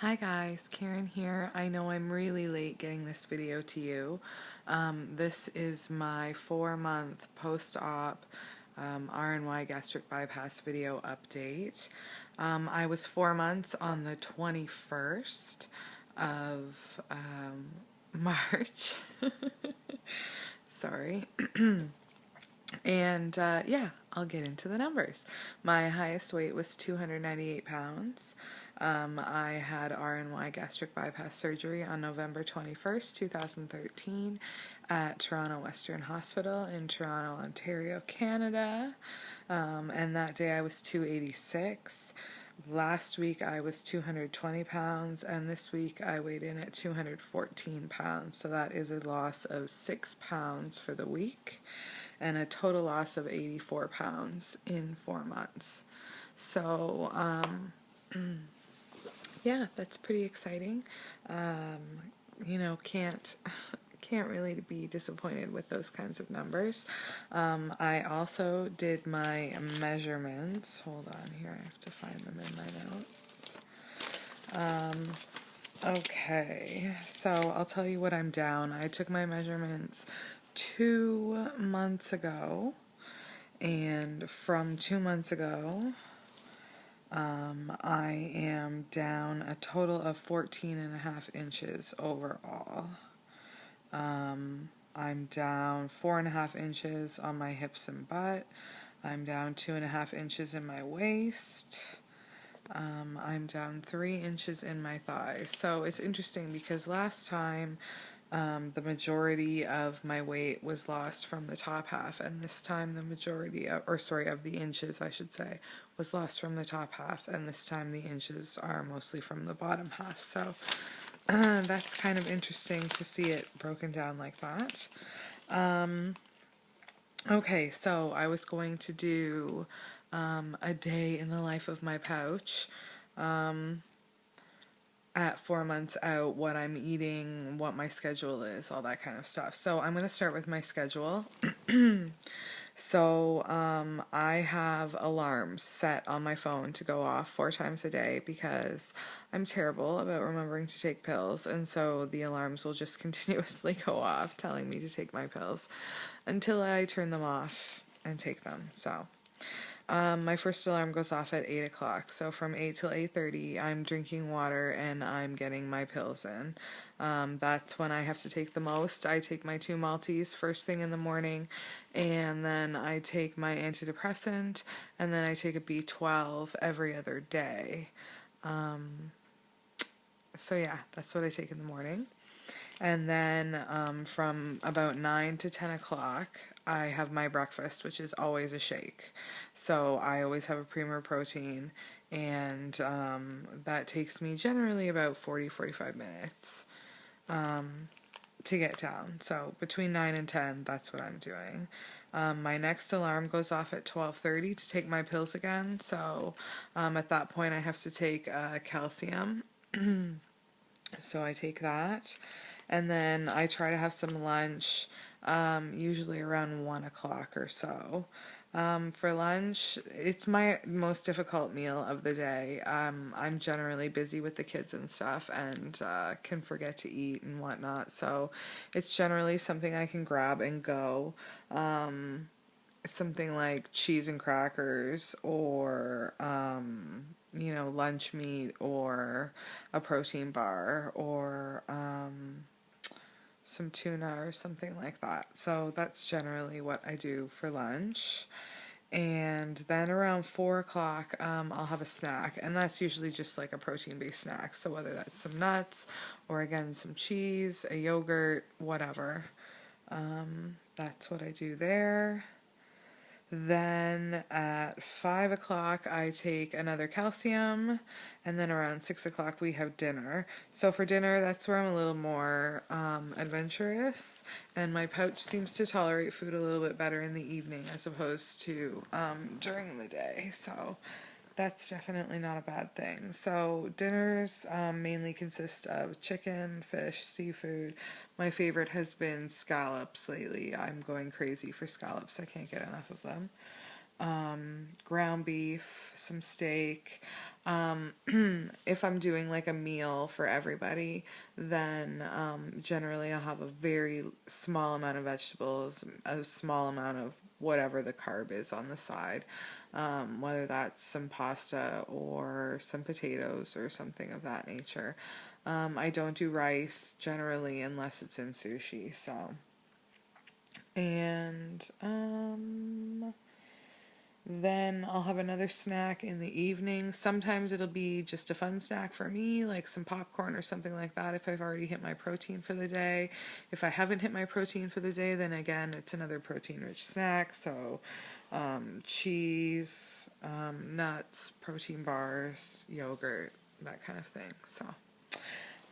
Hi guys, Karen here. I know I'm really late getting this video to you. This is my 4-month post-op RNY gastric bypass video update. I was 4 months on the 21st of March. Sorry. And yeah, I'll get into the numbers. My highest weight was 298 pounds. I had RNY gastric bypass surgery on November 21st, 2013 at Toronto Western Hospital in Toronto, Ontario, Canada. And that day I was 286. Last week I was 220 pounds, and this week I weighed in at 214 pounds. So that is a loss of 6 pounds for the week and a total loss of 84 pounds in 4 months. So, yeah, that's pretty exciting. Can't really be disappointed with those kinds of numbers. I also did my measurements. Hold on here, I have to find them in my notes. Okay, so I'll tell you what I'm down. I took my measurements 2 months ago, and from 2 months ago, I am down a total of 14.5 inches overall. I'm down 4.5 inches on my hips and butt. I'm down 2.5 inches in my waist. I'm down 3 inches in my thighs. So it's interesting because last time the majority of my weight was lost from the top half, and this time the majority of the inches, I should say, was lost from the top half, and this time the inches are mostly from the bottom half. So that's kind of interesting to see it broken down like that. Okay, so I was going to do a day in the life of my pouch. At 4 months out, what I'm eating, what my schedule is, all that kind of stuff. So I'm going to start with my schedule. So I have alarms set on my phone to go off 4 times a day because I'm terrible about remembering to take pills, and so the alarms will just continuously go off telling me to take my pills until I turn them off and take them. So my first alarm goes off at 8 o'clock, so from 8 till 8:30 I'm drinking water and I'm getting my pills in. That's when I have to take the most. I take my 2 Maltese first thing in the morning, and then I take my antidepressant, and then I take a B12 every other day. So yeah, that's what I take in the morning. And then from about 9 to 10 o'clock, I have my breakfast, which is always a shake. So I always have a Premier Protein, and that takes me generally about 40-45 minutes to get down. So between 9 and 10, that's what I'm doing. My next alarm goes off at 12:30 to take my pills again. So at that point, I have to take calcium. So I take that. And then I try to have some lunch, usually around 1 o'clock or so. For lunch, it's my most difficult meal of the day. I'm generally busy with the kids and stuff, and can forget to eat and whatnot. So it's generally something I can grab and go. Something like cheese and crackers, or lunch meat, or a protein bar, or some tuna or something like that. So that's generally what I do for lunch. And then around 4 o'clock, I'll have a snack, and that's usually just like a protein-based snack. So whether that's some nuts, or again some cheese, a yogurt, whatever. That's what I do there. Then at 5 o'clock I take another calcium, and then around 6 o'clock we have dinner. So for dinner, that's where I'm a little more adventurous, and my pouch seems to tolerate food a little bit better in the evening as opposed to during the day. So that's definitely not a bad thing. So dinners mainly consist of chicken, fish, seafood. My favorite has been scallops lately. I'm going crazy for scallops. I can't get enough of them. ground beef, some steak. If I'm doing like a meal for everybody, then generally I'll have a very small amount of vegetables, a small amount of whatever the carb is on the side, whether that's some pasta or some potatoes or something of that nature. I don't do rice generally unless it's in sushi, so. And then I'll have another snack in the evening. Sometimes it'll be just a fun snack for me, like some popcorn or something like that if I've already hit my protein for the day. If I haven't hit my protein for the day, then again, it's another protein-rich snack. So cheese, nuts, protein bars, yogurt, that kind of thing. So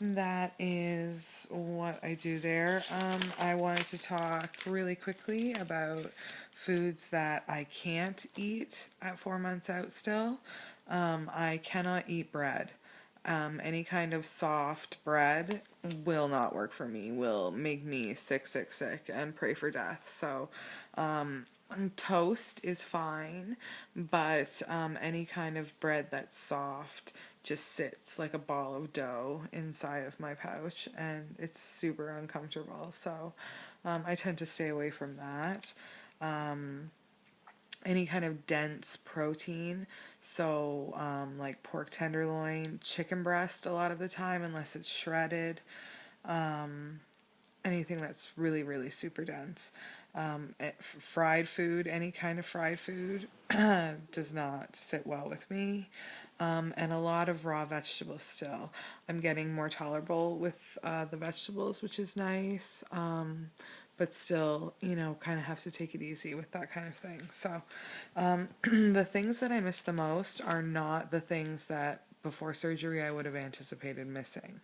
that is what I do there. I wanted to talk really quickly about foods that I can't eat at 4 months out still. I cannot eat bread. Any kind of soft bread will not work for me, will make me sick, sick, sick, and pray for death. So, toast is fine, but any kind of bread that's soft just sits like a ball of dough inside of my pouch, and it's super uncomfortable. So, I tend to stay away from that. Any kind of dense protein, so like pork tenderloin, chicken breast a lot of the time, unless it's shredded, anything that's really, really super dense. Fried food, any kind of fried food, does not sit well with me. And a lot of raw vegetables still. I'm getting more tolerable with the vegetables, which is nice. But still, kind of have to take it easy with that kind of thing. So, the things that I miss the most are not the things that before surgery I would have anticipated missing.